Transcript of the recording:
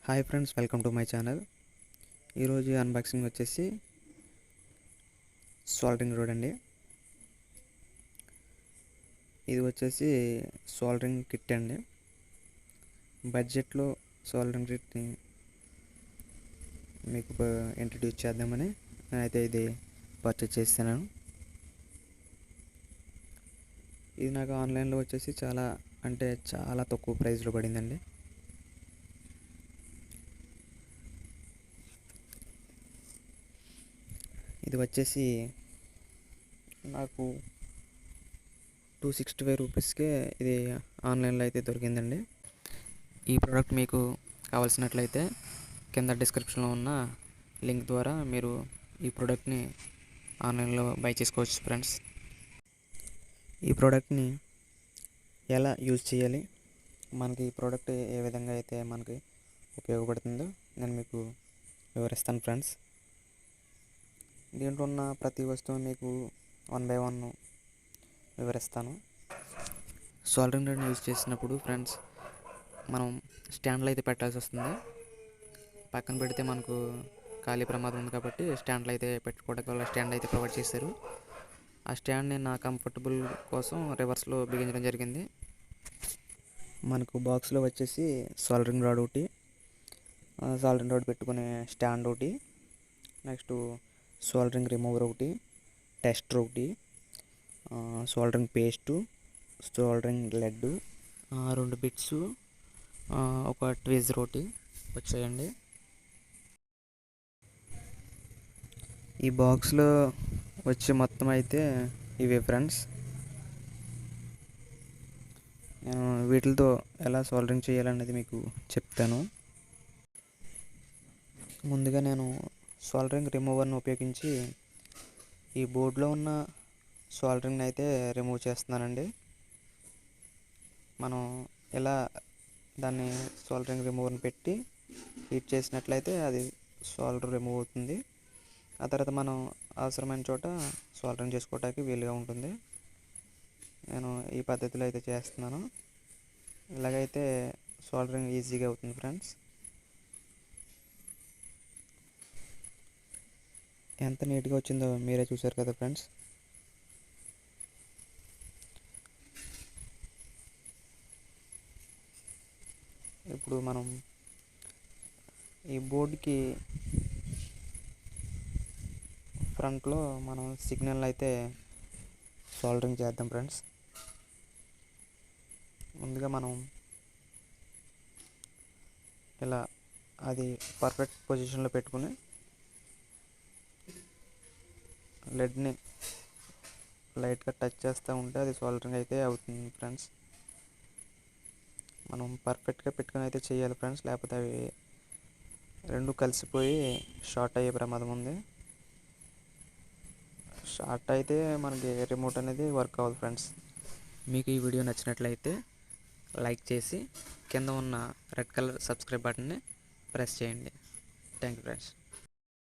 Hi friends, welcome to my channel. ఈరోజు unboxing వచ్చేసి soldering road అండి. ఇది వచ్చేసి సోల్డరింగ్ కిట్ అండి. బడ్జెట్లో సోల్డరింగ్ కిట్ని మీకు ఇంట్రడ్యూస్ చేద్దామని నేనైతే ఇది పర్చేస్ చేశాను. ఇది నాకు ఆన్లైన్లో వచ్చేసి చాలా తక్కువ ప్రైస్లో పడిందండి. ఇది వచ్చేసి నాకు 265 రూపీస్కే ఇది ఆన్లైన్లో అయితే దొరికిందండి. ఈ ప్రోడక్ట్ మీకు కావాల్సినట్లయితే కింద డిస్క్రిప్షన్లో ఉన్న లింక్ ద్వారా మీరు ఈ ప్రోడక్ట్ని ఆన్లైన్లో బై చేసుకోవచ్చు ఫ్రెండ్స్. ఈ ప్రోడక్ట్ని ఎలా యూజ్ చేయాలి, మనకి ఈ ప్రోడక్ట్ ఏ విధంగా అయితే మనకి ఉపయోగపడుతుందో నేను మీకు వివరిస్తాను ఫ్రెండ్స్. దీంట్లో ఉన్న ప్రతి వస్తువు మీకు 1 బై 1 వివరిస్తాను. సోల్డరింగ్ ఐరన్ యూజ్ చేసినప్పుడు ఫ్రెండ్స్ మనం స్టాండ్లో అయితే పెట్టాల్సి వస్తుంది. పక్కన పెడితే మనకు ఖాళీ ప్రమాదం ఉంది కాబట్టి స్టాండ్లో అయితే పెట్టుకోవడానికి వల్ల స్టాండ్ అయితే ప్రొవైడ్ చేశారు. ఆ స్టాండ్ని నా కంఫర్టబుల్ కోసం రివర్స్లో బిగించడం జరిగింది. మనకు బాక్స్లో వచ్చేసి సోల్డరింగ్ రాడ్ ఒకటి, సోల్డరింగ్ రాడ్ పెట్టుకునే స్టాండ్ ఒకటి, నెక్స్ట్ సోల్డరింగ్ రిమూవర్ ఒకటి, టెస్టర్ ఒకటి, soldering paste, soldering lead, 2 bits, ఒక ట్వీజర్ ఒకటి వచ్చాయండి. ఈ బాక్స్లో వచ్చే మొత్తం అయితే ఇవే ఫ్రెండ్స్. నేను వీటితో ఎలా సోల్డరింగ్ చేయాలనేది మీకు చెప్తాను. ముందుగా నేను సోల్డరింగ్ రిమూవర్ని ఉపయోగించి ఈ బోర్డులో ఉన్న సోల్డరింగ్ని అయితే రిమూవ్ చేస్తున్నానండి. మనం ఇలా దాన్ని సోల్డరింగ్ రిమూవర్ని పెట్టి హీట్ చేసినట్లయితే అది సోల్డర్ రిమూవ్ అవుతుంది. ఆ తర్వాత మనం అవసరమైన చోట సోల్డరింగ్ చేసుకోవడానికి వీలుగా ఉంటుంది. నేను ఈ పద్ధతిలో అయితే చేస్తున్నాను. ఇలాగైతే సోల్డరింగ్ ఈజీగా అవుతుంది ఫ్రెండ్స్. ఎంత నీట్గా వచ్చిందో మీరే చూసారు కదా ఫ్రెండ్స్. ఇప్పుడు మనం ఈ బోర్డుకి ఫ్రంట్లో మనం సిగ్నల్ అయితే సోల్డరింగ్ చేద్దాం ఫ్రెండ్స్. ముందుగా మనం ఇలా అది పర్ఫెక్ట్ పొజిషన్లో పెట్టుకుని లెడ్ని లైట్గా టచ్ చేస్తూ ఉంటే అది సోల్డరింగ్ అయితే అవుతుంది ఫ్రెండ్స్. మనం పర్ఫెక్ట్గా పెట్టుకుని అయితే చేయాలి ఫ్రెండ్స్, లేకపోతే అవి రెండు కలిసిపోయి షార్ట్ అయ్యే ప్రమాదం ఉంది. షార్ట్ అయితే మనకి రిమోట్ అనేది వర్క్ అవ్వదు ఫ్రెండ్స్. మీకు ఈ వీడియో నచ్చినట్లయితే లైక్ చేసి కింద ఉన్న రెడ్ కలర్ సబ్స్క్రైబ్ బటన్ని ప్రెస్ చేయండి. Thank you friends.